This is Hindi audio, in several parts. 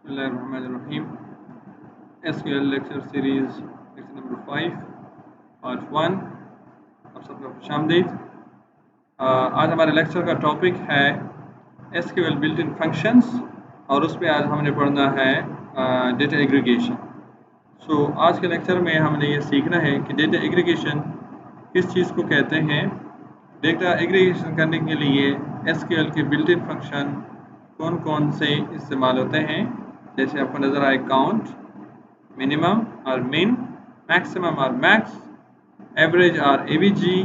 Bismillahirrahmanirrahim. SQL lecture series lecture number 5 part 1। आप सबको खुशामदीद। आज हमारे लेक्चर का टॉपिक है SQL बिल्ट इन फंक्शंस और उस पर आज हमने पढ़ना है डेटा एग्रीगेशन। सो आज के लेक्चर में हमने ये सीखना है कि डेटा एग्रीगेशन किस चीज़ को कहते हैं। डेटा एग्रीगेशन करने के लिए SQL के बिल्ट इन फंक्शन कौन कौन से इस्तेमाल होते हैं, जैसे आपको नज़र आए काउंट, मिनिमम और मिन, मैक्सिमम और मैक्स, एवरेज और एवीजी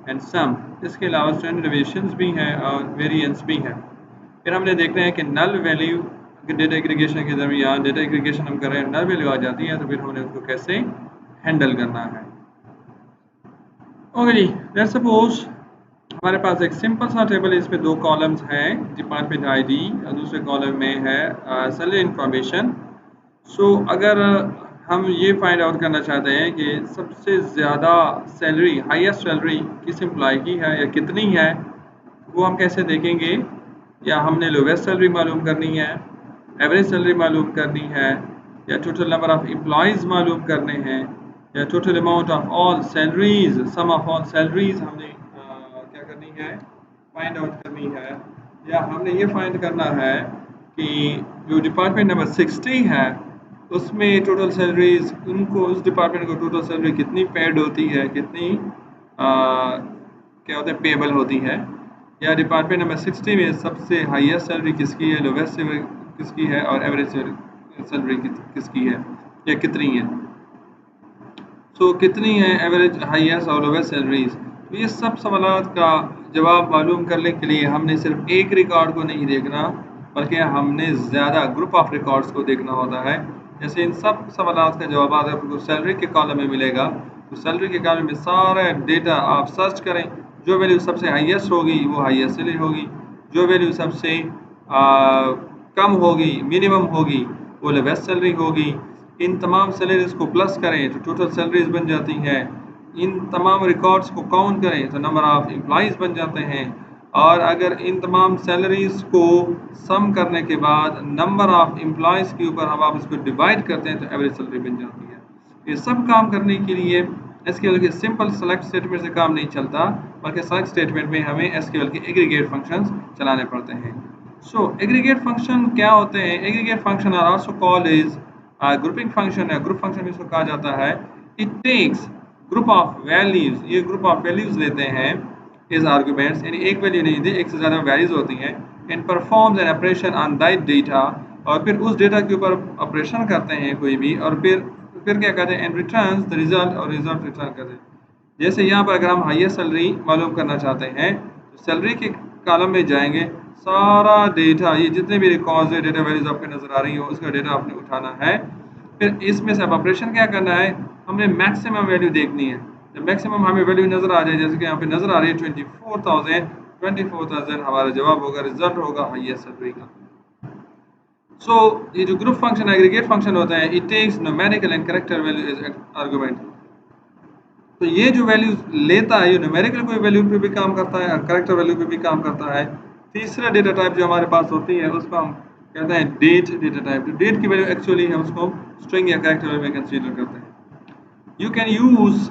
एंड सम। इसके अलावा स्टैंडर्ड डेविएशंस भी हैं और वेरिएंस भी हैं। फिर हमने देखना है कि नल वैल्यू डेटा एग्रीगेशन के दरमियान डेटा एग्रीगेशन हम कर रहे हैं, नल वैल्यू आ जाती है तो फिर हमने उसको कैसे हैंडल करना है। ओके जी, लेट्स सपोज हमारे पास एक सिंपल सा टेबल है, इसमें दो कॉलम्स हैं, डिपार्टमेंट आईडी और दूसरे कॉलम में है सैलरी इंफॉर्मेशन। सो अगर हम ये फाइंड आउट करना चाहते हैं कि सबसे ज़्यादा सैलरी, हाईएस्ट सैलरी किस एम्प्लॉय की है या कितनी है, वो हम कैसे देखेंगे। या हमने लोवेस्ट सैलरी मालूम करनी है, एवरेज सैलरी मालूम करनी है, या टोटल नंबर ऑफ एम्प्लॉयज़ मालूम करने हैं, या total amount of all salaries, sum of all salaries हमने क्या करनी है, फाइंड आउट करनी है। या हमने ये फाइंड करना है कि जो डिपार्टमेंट नंबर 60 है उसमें टोटल सैलरीज, उनको उस डिपार्टमेंट को टोटल सैलरी कितनी पेड होती है, कितनी क्या होता है पेबल होती है। या डिपार्टमेंट नंबर 60 में सबसे हाईएस्ट सैलरी किसकी है, लोवेस्ट सैलरी किसकी है और एवरेज सैलरी किसकी है या कितनी है। सो कितनी है एवरेज, हाईएस्ट और लोवेस्ट सैलरीज। तो ये सब सवालों का जवाब मालूम करने के लिए हमने सिर्फ एक रिकॉर्ड को नहीं देखना, बल्कि हमने ज़्यादा ग्रुप ऑफ रिकॉर्ड्स को देखना होता है। जैसे इन सब सवालों का जवाब आपको सैलरी के कॉलम में मिलेगा, तो सैलरी के कॉलम में सारा डेटा आप सर्च करें, जो वैल्यू सबसे हाईएस्ट होगी वो हाईएस्ट सैलरी होगी, जो वैल्यू सबसे कम होगी, मिनिमम होगी, वो लोवेस्ट सैलरी होगी। इन तमाम सैलरीज को प्लस करें तो टोटल सैलरीज बन जाती हैं। इन तमाम रिकॉर्ड्स को काउंट करें तो नंबर ऑफ एम्प्लॉइज़ बन जाते हैं। और अगर इन तमाम सैलरीज को सम करने के बाद नंबर ऑफ एम्प्लॉइज़ के ऊपर हम आप इसको डिवाइड करते हैं तो एवरेज सैलरी बन जाती है। ये सब काम करने के लिए SQL के सिंपल सेलेक्ट स्टेटमेंट से काम नहीं चलता, बल्कि सेलेक्ट स्टेटमेंट में हमें SQL के एग्रीगेट फंक्शंस चलाने पड़ते हैं। सो एग्रीगेट फंक्शन क्या होते हैं? Aggregate function are also called is grouping function है, ग्रुप फंक्शन इसको कहा जाता है। It takes group of values, ये ग्रुप ऑफ वैल्यूज लेते हैं इस आर्गुमेंट्स, यानी एक वैल्यू नहीं दी, एक से ज़्यादा वैल्यूज होती हैं, and performs an operation on that data, और फिर उस डेटा के ऊपर ऑपरेशन करते हैं कोई भी, और फिर क्या कहते हैं, एंड रिटर्न्स द रिजल्ट, और रिजल्ट रिटर्न करते हैं। जैसे यहाँ पर अगर हम हाईएस्ट सैलरी मालूम करना चाहते हैं तो सैलरी के कॉलम में जाएंगे, सारा डेटा, ये जितने भी रिकॉर्ड्स है, डेटा वैल्यूज आपको नज़र आ रही हो, उसका डेटा आपने उठाना है। फिर इसमें से अब ऑपरेशन क्या करना है, हमने मैक्सिमम वैल्यू देखनी है। जब मैक्सिमम हमें वैल्यू नज़र आ जाए, जैसे कि यहाँ पे नज़र आ रही है 24,000 हमारा जवाब होगा, रिजल्ट होगा हाईएस्ट सैलरी का। सो ये जो ग्रुप फंक्शन एग्रीगेट फंक्शन होता है, it takes numerical and character value as argument. तो ये जो वैल्यू लेता है, ये न्यूमेरिकल कोई वैल्यू पे भी काम करता है और कैरेक्टर वैल्यू पे भी काम करता है। तीसरा डेटा टाइप जो हमारे पास होती है उसको हम कहते हैं डेट डेटा टाइप। जो डेट की वैल्यू एक्चुअली हम उसको स्ट्रिंग या कैरेक्टर में कंसीडर करते हैं। You can use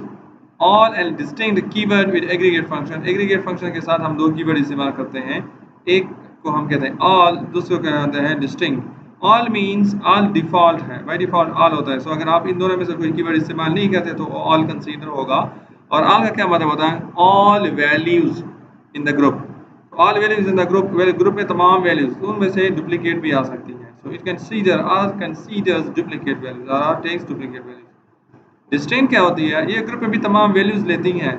all and distinct keyword with aggregate function. Aggregate function के साथ हम दो कीवर्ड इस्तेमाल करते हैं, एक को हम कहते हैं ऑल, दूसरे को कहते हैं distinct. All means all default है, बाई डिफ़ॉल्ट ऑल होता है। सो अगर आप इन दोनों में से कोई कीवर्ड इस्तेमाल नहीं करते तो ऑल कंसीडर होगा। और ऑल का क्या मतलब होता है, all values in the group. All values in the group, group में तमाम वैल्यूज, उनमें से डुप्लीकेट भी आ सकती हैं। So it consider all considers duplicate values और टेक्स डुप्लीकेट वैल्यूज। डिस्टिंक्ट क्या होती है, ये ग्रुप में भी तमाम वैल्यूज लेती हैं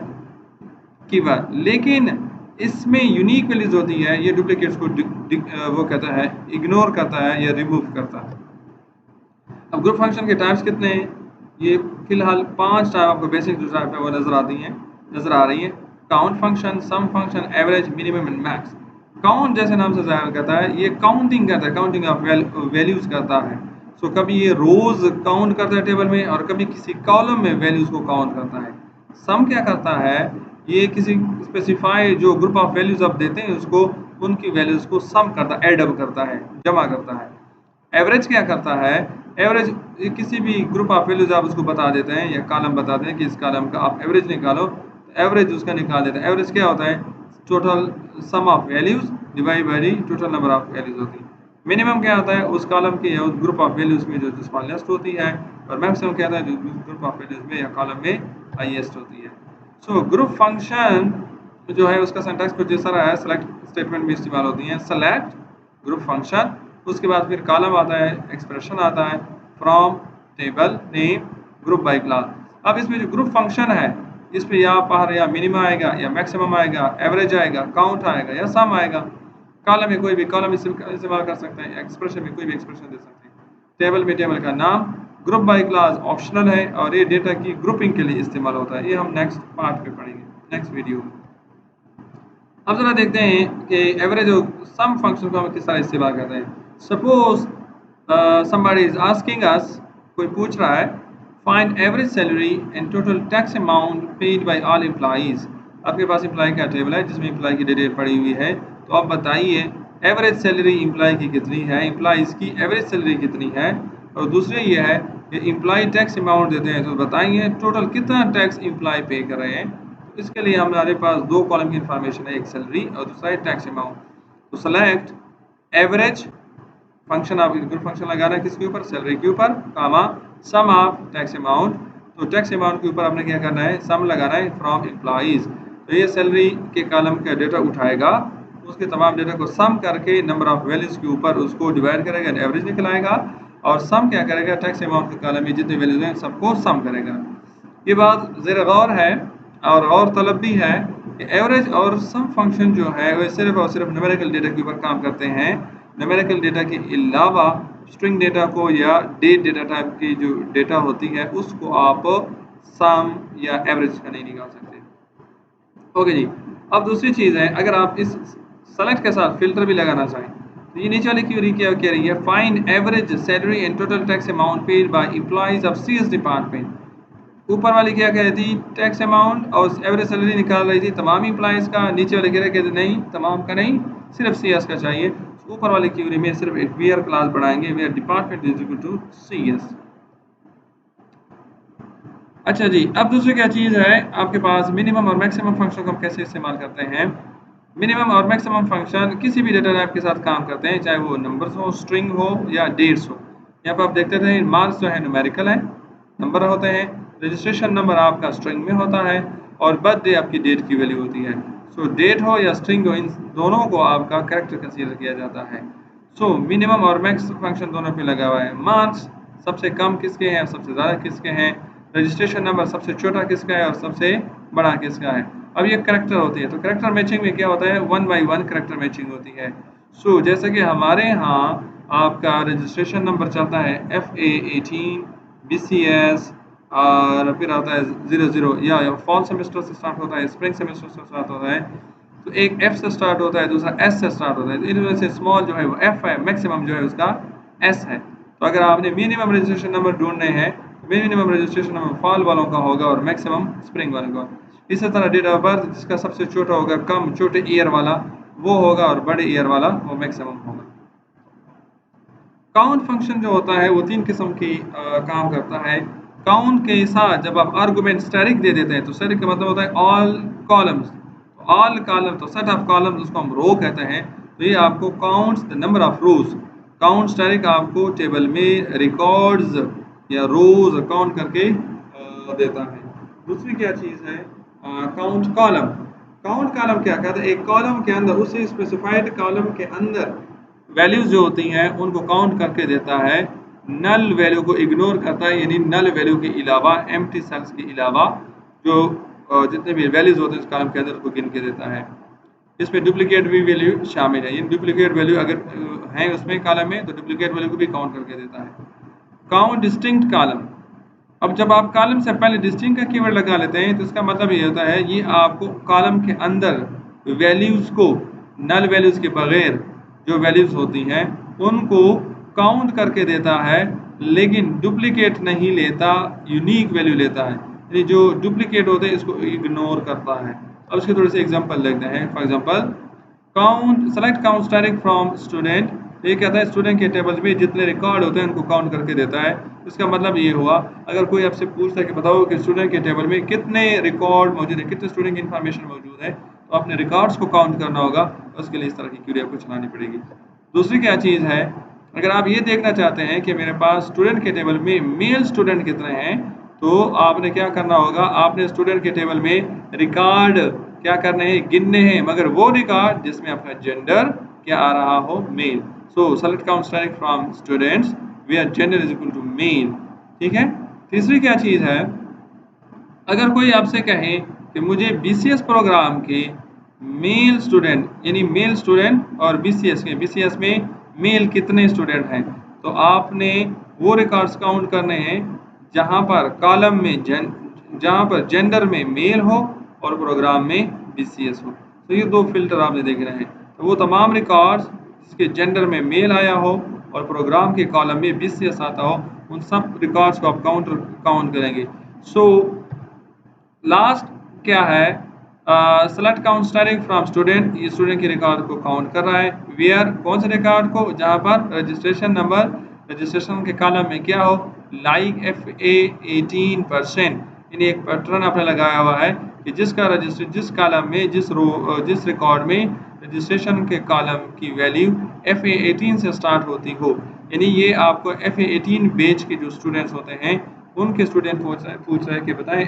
कीवर्ड, लेकिन इसमें यूनिक वैल्यूज होती हैं, ये डुप्लीकेट्स को वो कहता है इग्नोर करता है या रिमूव करता है। अब ग्रुप फंक्शन के टाइप्स कितने हैं, ये फिलहाल 5 टाइप आपको बेसिक जो टाइप है वो नज़र आ रही हैं। Count function, sum function, average, minimum and max. Count जैसे नाम से ज़ाहिर करता है, ये काउंटिंग करता है, काउंटिंग ऑफ वैल्यूज करता है। सो कभी ये रोज काउंट करता है टेबल में और कभी किसी कॉलम में वैल्यूज को काउंट करता है। सम क्या करता है, ये किसी स्पेसिफाइड जो ग्रुप ऑफ वैल्यूज आप देते हैं उसको, उनकी वैल्यूज को सम करता है, एड अप करता है, जमा करता है। एवरेज क्या करता है, एवरेज किसी भी ग्रुप ऑफ वैल्यूज आप उसको बता देते हैं या कॉलम बताते हैं कि इस कॉलम का आप एवरेज निकालो, एवरेज उसका निकाल देते हैं। एवरेज क्या होता है, total sum of values divide by the total number of values होती है। मिनिमम क्या होता है, उस कॉलम की या उस ग्रुप ऑफ वैल्यूज में जो स्मॉलेस्ट होती है, और मैक्सिमम क्या होता है, जो ग्रुप ऑफ वैल्यूज में या कॉलम में हाईएस्ट होती है। सो ग्रुप फंक्शन जो है उसका सिंटैक्स कुछ जैसा रहा है, सेलेक्ट स्टेटमेंट में इस्तेमाल होती है, सेलेक्ट ग्रुप फंक्शन, उसके बाद फिर कॉलम आता है, एक्सप्रेशन आता है, from table name group by class. अब इसमें जो ग्रुप फंक्शन है इसमें या बाहर या मिनिमम आएगा या मैक्सिमम आएगा, एवरेज आएगा, काउंट आएगा या सम आएगा। कॉलम में कोई भी कॉलम इस्तेमाल कर सकते हैं, एक्सप्रेशन में कोई भी एक्सप्रेशन दे सकते हैं, टेबल में टेबल का नाम, ग्रुप बाय क्लास ऑप्शनल है और ये डेटा की ग्रुपिंग के लिए इस्तेमाल होता है। ये हम नेक्स्ट पार्ट पे पढ़ेंगे, नेक्स्ट वीडियो में। अब जरा देखते हैं कि एवरेज और सम फंक्शन को हम किस तरह इस्तेमाल करते हैं। Suppose somebody is asking us, कोई पूछ रहा है, find average salary and total tax amount paid by all employees। आपके पास एम्प्लॉय का टेबल है जिसमें एम्प्लॉय की डिटेल पड़ी हुई है, तो आप बताइए एवरेज सैलरी एम्प्लॉय की कितनी है, एम्प्लॉइज़ की एवरेज सैलरी कितनी है, और दूसरे ये है कि एम्प्लॉय टैक्स अमाउंट देते हैं तो बताइए टोटल कितना टैक्स एम्प्लॉय पे कर रहे हैं। तो इसके लिए हमारे पास दो कॉलम की इंफॉर्मेशन है, एक सैलरी और दूसरा है टैक्स अमाउंट। तो सेलेक्ट एवरेज फंक्शन, आप ग्रुप फंक्शन लगाना है किसके ऊपर, सैलरी के ऊपर, कामा सम ऑफ टैक्स अमाउंट। तो टैक्स अमाउंट के ऊपर आपने क्या करना है, सम लगाना है फ्रॉम एम्प्लॉइज। तो ये सैलरी के कॉलम का डेटा उठाएगा, उसके तमाम डेटा को सम करके नंबर ऑफ वैल्यूज के ऊपर उसको डिवाइड करेगा, एवरेज निकलाएगा, और सम क्या करेगा, टैक्स अमाउंट के कॉलम में जितने वैल्यूज हैं सबको सम करेगा। ये बात ज़रा गौर है और तलब भी है कि एवरेज और सम फंक्शन जो है वह सिर्फ और सिर्फ न्यूमेरिकल डेटा के ऊपर काम करते हैं। न्यूमेरिकल डेटा के अलावा स्ट्रिंग डेटा को या डेट डेटा टाइप की जो डेटा होती है उसको आप सम या एवरेज का नहीं निकाल सकते। ओके जी, अब दूसरी चीज़ है, अगर आप इस सेलेक्ट के साथ फिल्टर भी लगाना चाहें तो ये नीचे वाली क्वेरी क्या कह रही है, find average salary and total tax amount paid by employees of CS department. ऊपर वाली क्या कह रही थी, टैक्स अमाउंट और एवरेज सैलरी निकाल रही थी तमाम एम्प्लॉइज़ का, नीचे वाले कह रहे नहीं तमाम का नहीं, सिर्फ CS का चाहिए। ऊपर वाली क्वेरी में सिर्फ एक वेयर क्लास बढ़ाएंगे, where department is equal to CS। अच्छा जी, अब दूसरी क्या चीज़ है आपके पास, मिनिमम और मैक्सिमम फंक्शन को हम कैसे इस्तेमाल करते हैं। मिनिमम और मैक्सिमम फंक्शन किसी भी डेटा टाइप के साथ काम करते हैं, चाहे वो नंबर्स हो, स्ट्रिंग हो या डेट्स हो। यहाँ पर आप देखते थे मार्क्स जो है न्यूमेरिकल है, नंबर होते हैं, रजिस्ट्रेशन नंबर आपका स्ट्रिंग में होता है, और बर्थडे आपकी डेट की वैल्यू होती है। सो डेट हो या स्ट्रिंग हो, इन दोनों को आपका कैरेक्टर कंसीडर किया जाता है। सो मिनिमम और मैक्स फंक्शन दोनों पे लगा हुआ है। मार्क्स सबसे कम किसके हैं और सबसे ज़्यादा किसके हैं, रजिस्ट्रेशन नंबर सबसे छोटा किसका है और सबसे बड़ा किसका है। अब ये करैक्टर होती है, तो करैक्टर मैचिंग में क्या होता है, 1 by 1 करैक्टर मैचिंग होती है। सो जैसे कि हमारे यहाँ आपका रजिस्ट्रेशन नंबर चलता है FA18 BCS, और फिर आता है 00 या फॉल सेमेस्टर से स्टार्ट होता है, स्प्रिंग सेमेस्टर से स्टार्ट होता है, तो एक F से स्टार्ट होता है, दूसरा S से स्टार्ट होता है। इन वजह से स्मॉल जो है वो F है, मैक्सिमम जो है उसका S है। तो अगर आपने मिनिमम रजिस्ट्रेशन नंबर ढूंढने हैं, मिनिमम रजिस्ट्रेशन नंबर फॉल वालों का होगा और मैक्सिमम स्प्रिंग वालों का। इसी तरह डेट ऑफ बर्थ जिसका सबसे छोटा होगा, कम छोटे ईयर वाला वो होगा, और बड़े ईयर वाला वो मैक्सिमम होगा। काउंट फंक्शन जो होता है वो 3 किस्म की काम करता है। काउंट के साथ जब आप आर्गुमेंट स्टैटिक दे देते हैं, तो स्टैटिक का मतलब होता है ऑल कॉलम्स, ऑल कॉलम, तो सेट ऑफ कॉलम्स उसको हम रो कहते हैं। तो ये आपको counts the number of rose, count static आपको टेबल में रिकॉर्ड्स या रोज काउंट करके देता है। दूसरी क्या चीज़ है, काउंट कॉलम। काउंट कॉलम क्या कहता है, एक कॉलम के अंदर उसी स्पेसिफाइड कॉलम के अंदर वैल्यूज जो होती हैं उनको काउंट करके देता है, नल वैल्यू को इग्नोर करता है, यानी नल वैल्यू के अलावा, एम्प्टी सेल्स के अलावा जो जितने भी वैल्यूज होते हैं उस कॉलम के अंदर उसको गिन के देता है। इसमें डुप्लीकेट भी वैल्यू शामिल है, यानी डुप्लीकेट वैल्यू अगर है उसमें कॉलम में तो डुप्लीकेट वैल्यू को भी काउंट करके देता है। Count distinct column. अब जब आप कॉलम से पहले डिस्टिंक्ट का कीवर्ड लगा लेते हैं तो इसका मतलब ये होता है ये आपको कॉलम के अंदर वैल्यूज़ को, नल वैल्यूज़ के बगैर जो वैल्यूज़ होती हैं उनको काउंट करके देता है, लेकिन डुप्लीकेट नहीं लेता, यूनिक वैल्यू लेता है, यानी जो डुप्लीकेट होते हैं इसको इग्नोर करता है। अब इसके थोड़े से एग्जांपल देखते हैं। For example, count select count static from student तो ये कहता है स्टूडेंट के टेबल में जितने रिकॉर्ड होते हैं उनको काउंट करके देता है। इसका मतलब ये हुआ, अगर कोई आपसे पूछता है कि बताओ कि स्टूडेंट के टेबल में कितने रिकॉर्ड मौजूद है, कितने स्टूडेंट की इन्फॉर्मेशन मौजूद है, तो आपने रिकॉर्ड्स को काउंट करना होगा। उसके लिए इस तरह की क्वेरी आपको चलानी पड़ेगी। दूसरी क्या चीज़ है, अगर आप ये देखना चाहते हैं कि मेरे पास स्टूडेंट के टेबल में मेल स्टूडेंट कितने हैं, तो आपने क्या करना होगा, आपने स्टूडेंट के टेबल में रिकॉर्ड क्या करने हैं, गिनने हैं, मगर वो रिकॉर्ड जिसमें आपका जेंडर क्या आ रहा हो, male. So select count starting from students where gender is equal to male. ठीक है। तीसरी क्या चीज़ है, अगर कोई आपसे कहे कि मुझे बीसीएस प्रोग्राम के मेल स्टूडेंट यानी मेल स्टूडेंट और बीसीएस में मेल कितने स्टूडेंट हैं, तो आपने वो रिकॉर्ड्स काउंट करने हैं जहां पर कॉलम में जहां पर जेंडर में मेल हो और प्रोग्राम में बीसीएस हो। तो ये दो फिल्टर आपने देख रहे हैं। तो वो तमाम रिकॉर्ड्स जिसके जेंडर में मेल आया हो और प्रोग्राम के कॉलम में बीसीएस आता हो, उन सब रिकॉर्ड्स को आप काउंट करेंगे। सो लास्ट क्या है, select count starting from student, ये स्टूडेंट के रिकॉर्ड को काउंट कर रहा है। वेयर कौन से रिकॉर्ड को, जहां पर रजिस्ट्रेशन नंबर रजिस्ट्रेशन के कॉलम में क्या हो, लाइक FA18%, यानी एक पैटर्न आपने लगाया हुआ है कि जिस कॉलम में जिस रिकॉर्ड में रजिस्ट्रेशन के कॉलम की वैल्यू FA18 से स्टार्ट होती हो, यानी ये आपको FA18 बैच के जो स्टूडेंट्स होते हैं उनके स्टूडेंट पूछ रहे हैं कि बताएं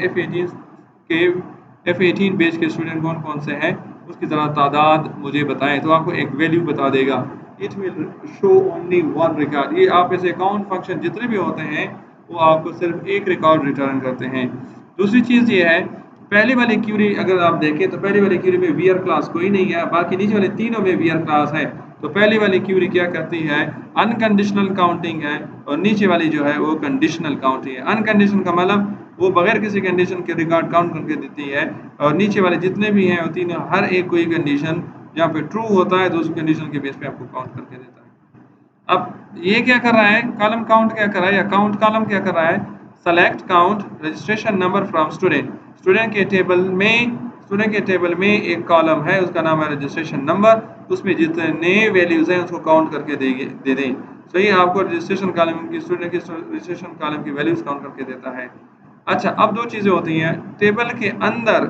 F18 बैच के स्टूडेंट कौन कौन से हैं, उसकी ज़रा तादाद मुझे बताएं, तो आपको एक वैल्यू बता देगा। It will show only one record. ये आप ऐसे काउंट फंक्शन जितने भी होते हैं वो आपको सिर्फ एक रिकॉर्ड रिटर्न करते हैं। दूसरी चीज़ ये है, पहले वाली क्यूरी अगर आप देखें तो पहली वाली क्यूरी में वीआर क्लास कोई नहीं है, बाकी नीचे वाले तीनों में वीआर क्लास है। तो पहली वाली क्यूरी क्या करती है, अनकंडीशनल काउंटिंग है, और नीचे वाली जो है वो कंडीशनल काउंटिंग है। अनकंडीशनल का मतलब वो बगैर किसी कंडीशन के रिकॉर्ड काउंट करके देती है, और नीचे वाले जितने भी हैं वो तीनों हर एक कोई कंडीशन जहाँ पे ट्रू होता है तो उस कंडीशन के बेस पे आपको काउंट करके देता है। अब ये क्या कर रहा है, कॉलम काउंट क्या कर रहा है, या काउंट कॉलम क्या कर रहा है, select count registration number from student. Student के टेबल में एक कॉलम है, उसका नाम है रजिस्ट्रेशन नंबर, उसमें जितने वैल्यूज हैं उसको काउंट करके दे दें। तो ये आपको रजिस्ट्रेशन कॉलम की स्टूडेंट की रजिस्ट्रेशन कॉलम की वैल्यूज काउंट करके देता है। अच्छा, अब दो चीज़ें होती हैं, टेबल के अंदर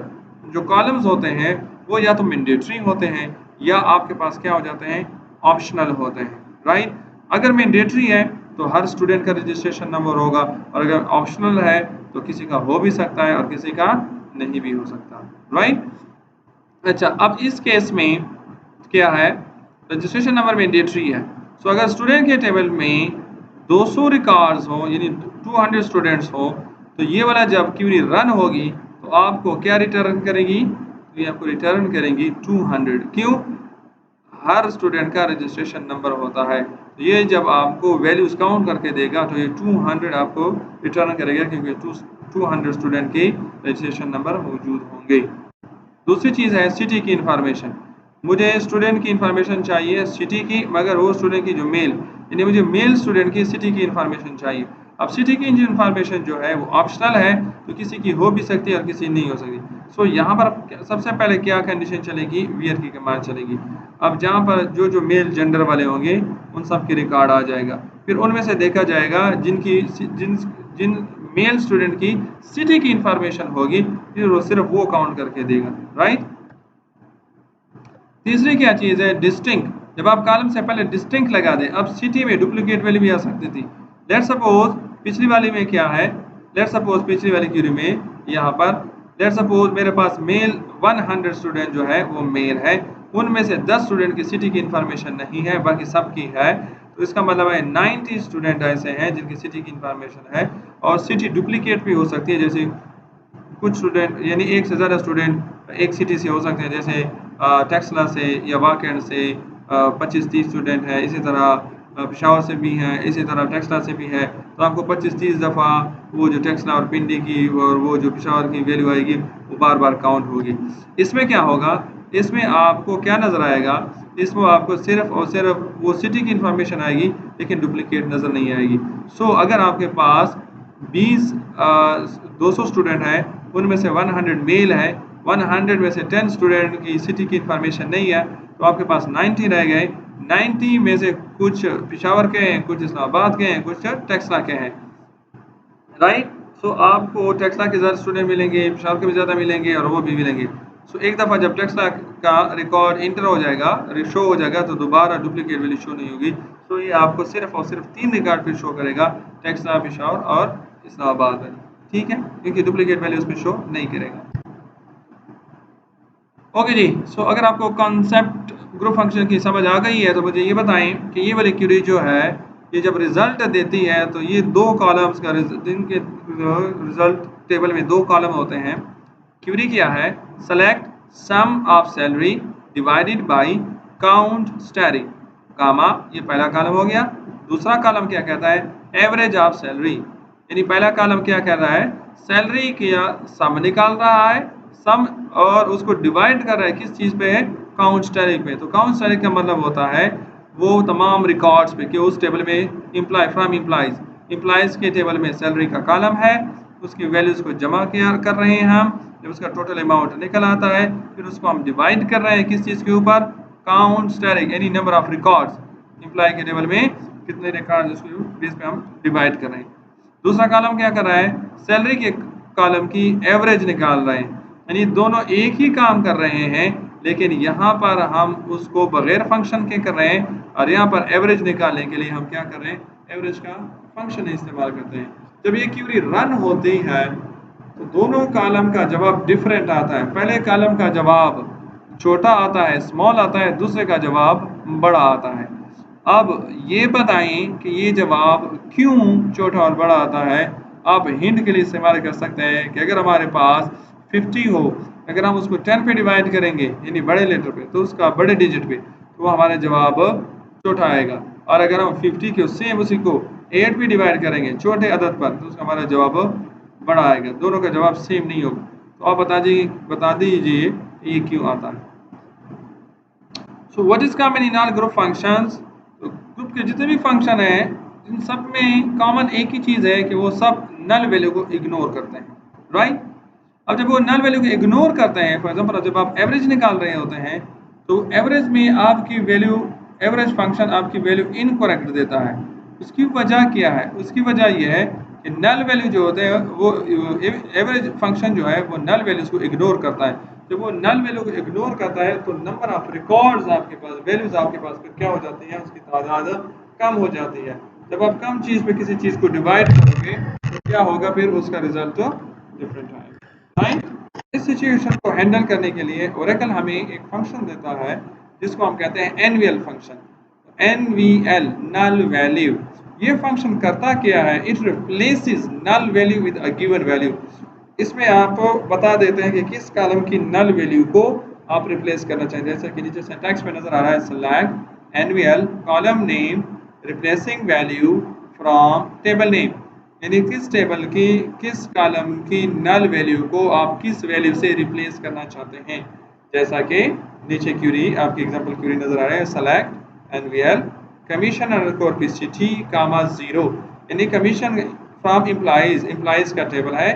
जो कॉलम्स होते हैं वो या तो मैंडेटरी होते हैं या आपके पास क्या हो जाते हैं, ऑप्शनल होते हैं, राइट। अगर मैंडेटरी है तो हर स्टूडेंट का रजिस्ट्रेशन नंबर होगा, और अगर ऑप्शनल है तो किसी का हो भी सकता है और किसी का नहीं भी हो सकता, राइट। अच्छा, अब इस केस में क्या है, रजिस्ट्रेशन नंबर मैंडेटरी है। सो अगर स्टूडेंट के टेबल में 200 रिकॉर्ड्स हो यानी 200 स्टूडेंट्स हो, तो ये वाला जब क्यूरी रन होगी तो आपको क्या रिटर्न करेगी, तो ये आपको रिटर्न करेंगी 200। क्यों, हर स्टूडेंट का रजिस्ट्रेशन नंबर होता है, तो ये जब आपको वैल्यूज काउंट करके देगा तो ये 200 आपको रिटर्न करेगा, क्योंकि 200 स्टूडेंट के रजिस्ट्रेशन नंबर मौजूद होंगे। दूसरी चीज़ है सिटी की इंफॉर्मेशन। मुझे स्टूडेंट की इंफॉर्मेशन चाहिए सिटी की, मगर वो स्टूडेंट की जो मेल यानी मुझे मेल स्टूडेंट की सिटी की इंफॉर्मेशन चाहिए। अब सिटी की जो इंफॉर्मेशन जो है वो ऑप्शनल है, तो किसी की हो भी सकती है और किसी नहीं हो सकती। सो यहाँ पर सबसे पहले क्या कंडीशन चलेगी, वियर की कमांड चलेगी। अब जहाँ पर जो मेल जेंडर वाले होंगे उन सब के रिकॉर्ड आ जाएगा, फिर उनमें से देखा जाएगा जिन मेल स्टूडेंट की सिटी की इंफॉर्मेशन होगी, फिर वो सिर्फ वो काउंट करके देगा, राइट। तीसरी क्या चीज़ है, डिस्टिंक्ट। जब आप कॉलम से पहले डिस्टिंक्ट लगा दें, अब सिटी में डुप्लीकेट वैल्यू भी आ सकती थी। लेट सपोज पिछली वाली में क्या है, लेट सपोज पिछली वाली क्यूरी में यहाँ पर लेट सपोज मेरे पास मेल 100 स्टूडेंट जो है वो मेल है, उनमें से 10 स्टूडेंट की सिटी की इंफॉर्मेशन नहीं है, बाकी सबकी है। तो इसका मतलब है 90 स्टूडेंट ऐसे हैं जिनकी सिटी की इंफॉर्मेशन है, और सिटी डुप्लीकेट भी हो सकती है। जैसे कुछ स्टूडेंट यानी एक से ज़्यादा स्टूडेंट एक सिटी से हो सकते हैं, जैसे टेक्सला से या वाकैंड से 25-30 स्टूडेंट है, इसी तरह पेशावर से भी हैं, इसी तरह टेक्सला से भी है। तो आपको 25-30 दफ़ा वो जो टेक्सला और पिंडी की और वो जो पेशावर की वैल्यू आएगी वो बार बार काउंट होगी। इसमें क्या होगा, इसमें आपको क्या नज़र आएगा, इसमें आपको सिर्फ और सिर्फ वो सिटी की इंफॉर्मेशन आएगी, लेकिन डुप्लीकेट नज़र नहीं आएगी। सो अगर आपके पास 200 स्टूडेंट हैं, उनमें से 100 मेल है, 100 में से 10 स्टूडेंट की सिटी की इंफॉर्मेशन नहीं है, तो आपके पास 90 रह गए। 90 में से कुछ पेशावर के हैं, कुछ इस्लामाबाद के हैं, कुछ टेक्सला के हैं, राइट। सो आपको टेक्सला के ज़्यादा स्टूडेंट मिलेंगे, पेशावर के भी ज़्यादा मिलेंगे और वो भी मिलेंगे। सो एक दफ़ा जब टेक्सला का रिकॉर्ड इंटर हो जाएगा, शो हो जाएगा, तो दोबारा डुप्लीकेट वैल्यू शो नहीं होगी। तो ये आपको सिर्फ और सिर्फ 3 रिकॉर्ड पे शो करेगा, टेक्सला, पेशावर और इस्लामाबाद में, ठीक है, क्योंकि डुप्लीकेट वैल्यू उसमें शो नहीं करेगा। ओके जी। सो अगर आपको कॉन्सेप्ट ग्रुप फंक्शन की समझ आ गई है तो मुझे ये बताएं कि ये वाली क्यूरी जो है ये जब रिजल्ट देती है तो ये दो कॉलम्स का जिनके रिजल्ट टेबल में दो कॉलम होते हैं। क्यूरी क्या है? Select sum of salary divided by count staring, comma, ये पहला कॉलम हो गया। दूसरा कॉलम क्या कहता है? एवरेज ऑफ सैलरी, यानी पहला कॉलम क्या कह रहा है? सैलरी का सम निकाल रहा है, सम, और उसको डिवाइड कर रहा है किस चीज़ पे है? काउंट स्टैरिंग पे। तो काउंट स्टैरिंग का मतलब होता है वो तमाम रिकॉर्ड्स पे कि उस टेबल में इम्प्लाई फ्रॉम इम्प्लाइज के टेबल में सैलरी का कॉलम है, उसकी वैल्यूज़ को जमा किया कर रहे हैं हम, जब उसका टोटल अमाउंट निकल आता है फिर उसको हम डिवाइड कर रहे हैं किस चीज़ के ऊपर? काउंट स्टैरिंग, यानी नंबर ऑफ रिकॉर्ड्स, इम्प्लाई के टेबल में कितने रिकॉर्ड्स उसके बेस पे हम डिवाइड कर रहे हैं। दूसरा कॉलम क्या कर रहा है? सैलरी के कॉलम की एवरेज निकाल रहे हैं, यानी दोनों एक ही काम कर रहे हैं, लेकिन यहाँ पर हम उसको बगैर फंक्शन के कर रहे हैं और यहाँ पर एवरेज निकालने के लिए हम क्या कर रहे हैं? एवरेज का फंक्शन इस्तेमाल करते हैं। जब ये क्यूरी रन होती है तो दोनों कॉलम का जवाब डिफरेंट आता है। पहले कॉलम का जवाब छोटा आता है, स्मॉल आता है, दूसरे का जवाब बड़ा आता है। अब ये बताएं कि ये जवाब क्यों छोटा और बड़ा आता है। आप हिंट के लिए इस्तेमाल कर सकते हैं कि अगर हमारे पास 50 हो, अगर हम उसको 10 पे डिवाइड करेंगे यानी बड़े लेटर पे, तो उसका बड़े डिजिट पे, तो हमारा जवाब छोटा आएगा। और अगर हम 50 के सेम उसी को 8 पे डिवाइड करेंगे छोटे अदद पर, तो उसका हमारा जवाब बड़ा आएगा। दोनों का जवाब सेम नहीं होगा। तो आप बता दीजिए ये क्यों आता है। So what is common in all group functions? तो ग्रुप के जितने भी फंक्शन हैं इन सब में कॉमन एक ही चीज़ है कि वो सब नल वैल्यू को इग्नोर करते हैं, राइट। अब जब वो नल वैल्यू को इग्नोर करते हैं, फॉर एग्जांपल जब आप एवरेज निकाल रहे होते हैं तो एवरेज में आपकी वैल्यू, एवरेज फंक्शन आपकी वैल्यू इनकरेक्ट देता है। उसकी वजह क्या है? उसकी वजह यह है कि नल वैल्यू जो होते हैं वो एवरेज फंक्शन जो है वो नल वैल्यूज को इग्नोर करता है। जब वो नल वैल्यू को इग्नोर करता है तो नंबर ऑफ रिकॉर्ड्स आपके पास, वैल्यूज आपके पास फिर क्या हो जाती हैं? उसकी तादाद कम हो जाती है। जब आप कम चीज़ पे किसी चीज़ को डिवाइड करोगे तो क्या होगा? फिर उसका रिजल्ट डिफरेंट आएगा, राइट। इस सिचुएशन को हैंडल करने के लिए ओरेकल हमें एक फंक्शन देता है जिसको हम कहते हैं NVL function. NVL, null value. ये फंक्शन करता क्या है? It replaces null value with a given value. इसमें आप बता देते हैं कि किस कॉलम की नल वैल्यू को आप रिप्लेस करना चाहें। जैसे कि नीचे सिंटैक्स में नजर आ रहा है, select NVL column name replacing value from table name, यानी किस टेबल की किस कॉलम की नल वैल्यू को आप किस वैल्यू से रिप्लेस करना चाहते हैं। जैसा कि नीचे क्यूरी आपकी एग्जांपल क्यूरी नजर आ रहा है, सेलेक्ट एनवीएल कमीशन अंडरस्कोर पीसीटी कामा 0, यानी कमीशन फ्रॉम इम्प्लाइज का टेबल है,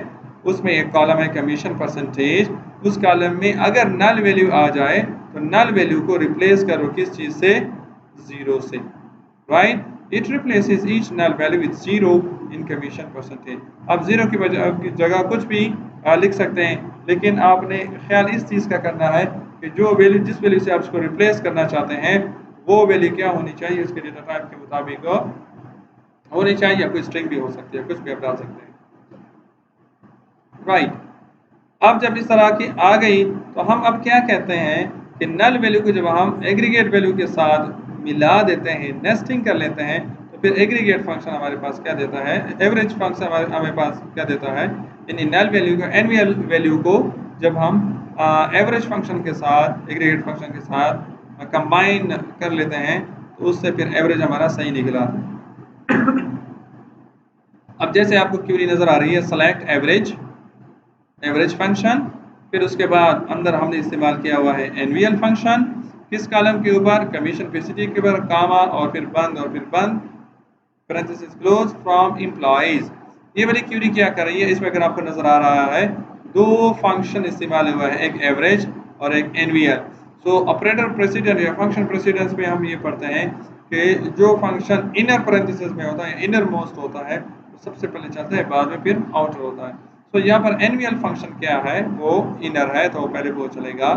उसमें एक कॉलम है कमीशन परसेंटेज। उस कॉलम में अगर नल वैल्यू आ जाए तो नल वैल्यू को रिप्लेस करो किस चीज़ से? 0 से, right. It replaces each null value with 0 in commission percentage. आप 0 की जगह कुछ भी लिख सकते हैं, लेकिन आपने ख्याल इस चीज़ का करना है कि जो वैल्यू, जिस वैल्यू से आप उसको रिप्लेस करना चाहते हैं वो वैल्यू क्या होनी चाहिए? उसके डेटा टाइप के मुताबिक होनी चाहिए, या कोई स्ट्रिंग भी हो सकती है, कुछ भी आप डाल सकते हैं, राइट। अब जब इस तरह की आ गई तो हम अब क्या कहते हैं कि नल वैल्यू को जब हम एग्रीगेट वैल्यू के साथ मिला देते हैं, नेस्टिंग कर लेते हैं, तो फिर एग्रीगेट फंक्शन हमारे पास क्या देता है? एवरेज फंक्शन हमारे पास क्या देता है? यानी नल वैल्यू को, एनवीएल वैल्यू को जब हम एवरेज फंक्शन के साथ, एग्रीगेट फंक्शन के साथ कंबाइन कर लेते हैं तो उससे फिर एवरेज हमारा सही निकला। अब जैसे आपको क्यूरी नज़र आ रही है, सेलेक्ट एवरेज फंक्शन, फिर उसके बाद अंदर हमने इस्तेमाल किया हुआ है एनवीएल फंक्शन, किस कॉलम के ऊपर? कमीशन पीसीटी के ऊपर, कामा और फिर बंद पैरेंथेसिस क्लोज फ्रॉम एम्प्लॉइज। ये वाली क्यूरी क्या कर रही है? इसमें अगर आपको नजर आ रहा है दो फंक्शन इस्तेमाल हुआ है, एक एवरेज और एक एनवीएल। सो ऑपरेटर प्रेसिडेंस या फंक्शन प्रेसिडेंस में हम ये पढ़ते हैं कि जो फंक्शन इनर पैरेंथेसिस में होता है, इनर मोस्ट होता है, वो सबसे पहले चलता है, बाद में फिर आउटर होता है। तो यहाँ पर एनवीएल फंक्शन क्या है, वो इनर है, तो पहले वो चलेगा।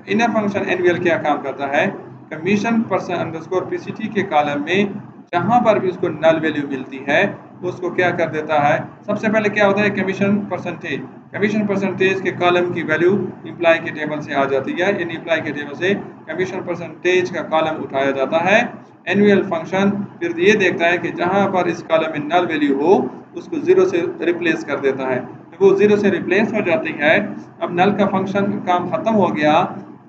इनर फंक्शन एनवीएल क्या काम करता है, कमीशन पर्सन अंडरस्कोर पीसीटी के कॉलम में जहाँ पर भी उसको नल वैल्यू मिलती है उसको क्या कर देता है, सबसे पहले क्या होता है, कमीशन परसेंटेज। कमीशन परसेंटेज के कॉलम की वैल्यू इम्प्लाई के टेबल से आ जाती है, इन इम्प्लाई के टेबल से कमीशन परसेंटेज का कॉलम उठाया जाता है। एनुअल फंक्शन फिर ये देखता है कि जहाँ पर इस कॉलम में नल वैल्यू हो उसको जीरो से रिप्लेस कर देता है, वो जीरो से रिप्लेस हो जाती है। अब नल का फंक्शन काम खत्म हो गया,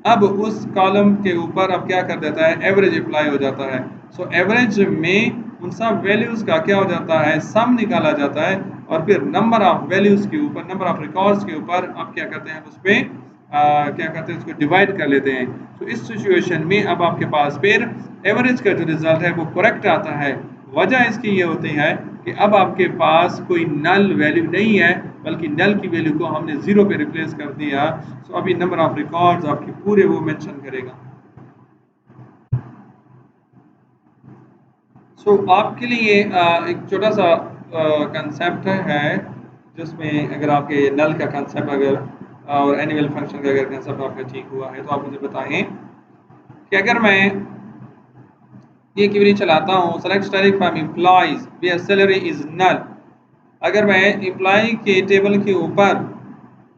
अब उस कॉलम के ऊपर अब क्या कर देता है, एवरेज अप्लाई हो जाता है। सो एवरेज में उन सब वैल्यूज का क्या हो जाता है, सम निकाला जाता है, और फिर नंबर ऑफ वैल्यूज के ऊपर, नंबर ऑफ रिकॉर्ड्स के ऊपर अब क्या करते हैं, उस पर क्या करते हैं, उसको डिवाइड कर लेते हैं। तो इस सिचुएशन में अब आपके पास फिर एवरेज का जो रिजल्ट है वो करेक्ट आता है। वजह इसकी ये होती है कि अब आपके पास कोई नल वैल्यू नहीं है, बल्कि नल की वैल्यू को हमने जीरो पे रिप्लेस कर दिया। सो अभी नंबर ऑफ रिकॉर्ड्स आपके पूरे वो मेंशन करेगा। सो आपके लिए एक छोटा सा कंसेप्ट है जिसमें अगर आपके नल का कंसेप्ट अगर और एनुअल फंक्शन का अगर कंसेप्ट आपका ठीक हुआ है तो आप मुझे बताएं कि अगर मैं ये क्वेरी चलाता हूँ, select styling from employees where salary is null. अगर मैं एम्प्लॉय के टेबल के ऊपर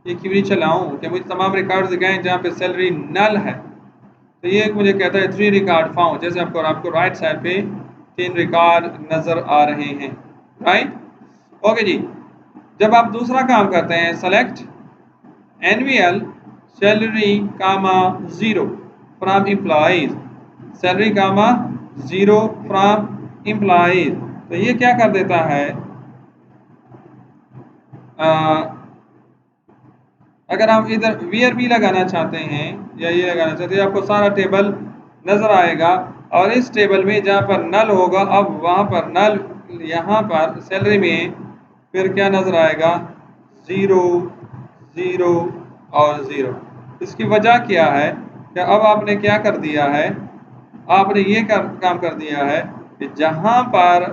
ये क्वेरी चलाऊँ कि मुझे तमाम रिकॉर्ड्स दिखाएं जहाँ पे सैलरी नल है, तो ये मुझे कहता है 3 रिकॉर्ड फाउंड। जैसे आपको राइट साइड पे 3 रिकॉर्ड नजर आ रहे हैं, राइट। ओके जी, जब आप दूसरा काम करते हैं, select annual salary comma zero from employees, salary comma zero from employees, तो ये क्या कर देता है, अगर आप इधर वीआर भी लगाना चाहते हैं या ये लगाना चाहते हैं, आपको सारा टेबल नजर आएगा, और इस टेबल में जहाँ पर नल होगा अब वहाँ पर नल, यहाँ पर सैलरी में फिर क्या नजर आएगा, ज़ीरो ज़ीरो और ज़ीरो। इसकी वजह क्या है कि अब आपने क्या कर दिया है, आपने ये काम कर दिया है कि जहाँ पर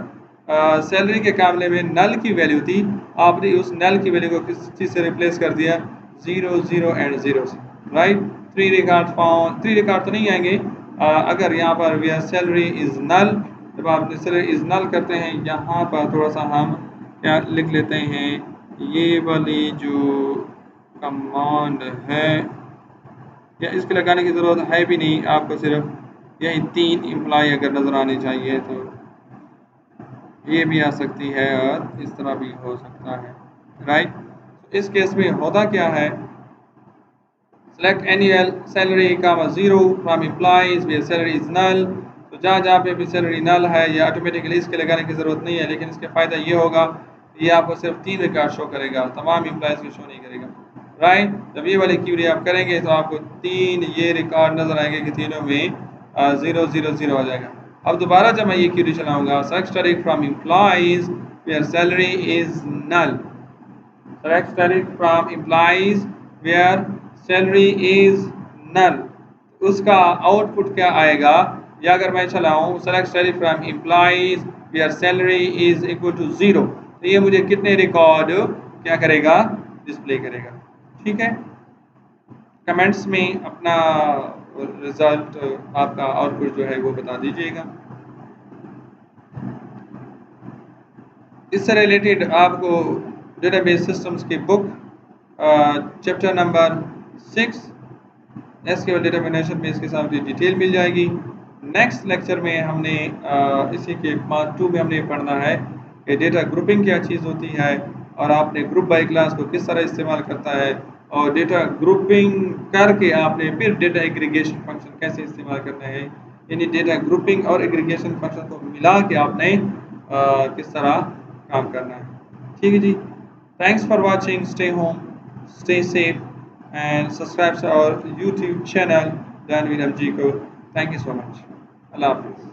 सैलरी के मामले में नल की वैल्यू थी, आपने उस नल की वैल्यू को किस चीज़ से रिप्लेस कर दिया, ज़ीरो ज़ीरो एंड ज़ीरो से, राइट। 3 रिकॉर्ड फाउंड, 3 रिकॉर्ड तो नहीं आएंगे, अगर यहाँ पर वी सैलरी इज़ नल, जब आप सैलरी इज़ नल करते हैं यहाँ पर थोड़ा सा हम क्या लिख लेते हैं, ये वाली जो कमांड है या इसके लगाने की ज़रूरत है भी नहीं, आपको सिर्फ यही 3 इम्प्लाई अगर नज़र आनी चाहिए तो ये भी आ सकती है और इस तरह भी हो सकता है, राइट। इस केस में होता क्या है, select annual salary comma zero from employees where salary is null, तो जहाँ पे भी सैलरी नल है ये ऑटोमेटिकली इसके लगाने की ज़रूरत नहीं है, लेकिन इसका फ़ायदा ये होगा ये आपको सिर्फ 3 रिकॉर्ड शो करेगा, तमाम एम्प्लॉइज़ को शो नहीं करेगा, राइट। जब ये वाली क्वेरी आप करेंगे तो आपको 3 ये रिकॉर्ड नज़र आएंगे कि तीनों में 0 0 0 आ जाएगा। अब दोबारा जब मैं ये क्वेरी चलाऊँगा, select styling from employees where salary is null, select styling from employees where salary is null, उसका आउटपुट क्या आएगा, या अगर मैं चलाऊँ select salary from employees where salary is equal to zero, तो ये मुझे कितने रिकॉर्ड क्या करेगा, डिस्प्ले करेगा, ठीक है। कमेंट्स में अपना रिजल्ट, आपका आउटपुट जो है वो बता दीजिएगा। इससे रिलेटेड आपको डेटाबेस सिस्टम्स की book chapter number 6 SQL determination में इसके साथ डिटेल मिल जाएगी। नेक्स्ट लेक्चर में हमने इसी के पार्ट 2 में हमने पढ़ना है कि डेटा ग्रुपिंग क्या चीज़ होती है और आपने ग्रुप बाय क्लास को किस तरह इस्तेमाल करता है, और डेटा ग्रुपिंग करके आपने फिर डेटा एग्रीगेशन फंक्शन कैसे इस्तेमाल करना है, यानी डेटा ग्रुपिंग और एग्रीगेशन फंक्शन को मिला के आपने किस तरह काम करना है। ठीक है जी, thanks for watching, stay home, stay safe and subscribe to our YouTube channel, Danveer MG Ko. Thank you so much. Allah Hafiz.